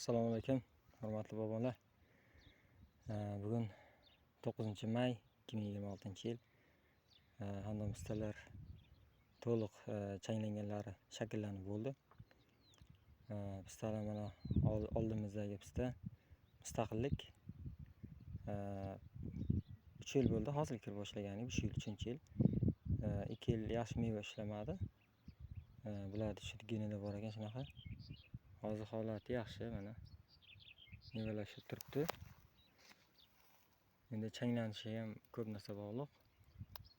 Assalomu alaykum, hurmatli bobonlar. Bugun 9-may 2026-yil. Hamda ustalar to'liq changlanganlari shakllanib bo'ldi. Pistalar mana oldimizdagi pista mustaqillik. 3 yil bo'ldi hosil kira boshlaganiga, shu yil 3-yil. 2 yil yaxshi meva ishlamadi. Bularni tushirganida bor ekan shunaqa. Hozir holati yaxshi, mana mevalashib turibdi. Endi changlanishi ham ko'p narsa bog'liq.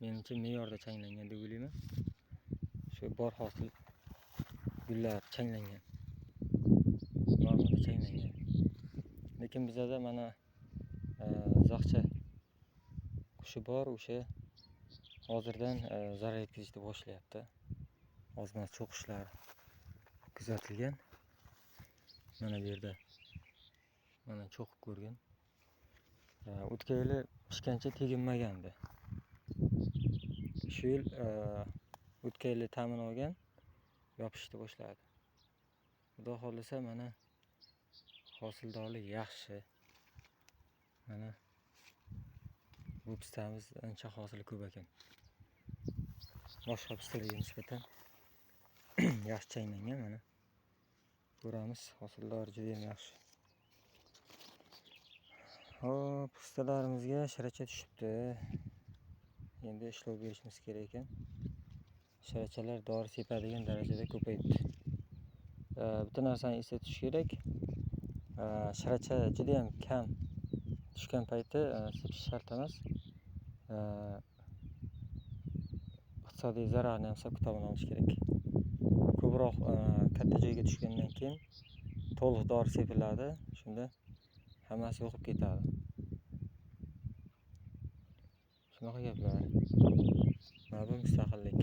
Menimcha me'yorda changlangan deb o'ylayman. Shu bor hosil gullar changlangan. Normada changlangan. Lekin bizda mana zag'cha qushi bor, o'sha hozirdan zarar yetkazishni boshlayapti. Ozgina cho'qishlar kuzatilgan. Mana bu yerda mana cho'qib ko'rgan. O'tgan yili pishgancha teginmagandi. Shu yil o'tgan yili ta'min olgan, yopishishni boshladi. Xudo xolisa mana hosildorlik yaxshi. Mana bu pistamiz ancha hosili ko'p ekan. Boshqa pistalarga nisbatan yaxshi changlangan mana. Ko'ramiz, hosildor juda ham yaxshi. Hop, pistalarimizga shiracha tushibdi. Endi ishlov berishimiz kerak ekan. Shirachalar dori sepadigan darajada ko'payibdi. Bitta narsani esda tutish kerak. Shiracha juda ham kam tushgan payti sepish shart emas. Iqtisodiy zararni ham hisob-kitobini olish kerak. Ko'proq katta joyga tushgandan keyin to'liq dori sepiladi, shunda hammasi yo'qib ketadi. Shunaqa gaplar. Mana bu mustaqillik.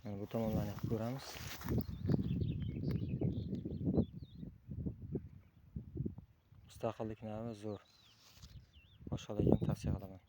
Mana bu tomonlarni ko'ramiz. Mustaqillik navi zo'r. Boshqalarga ham tavsiya qilaman.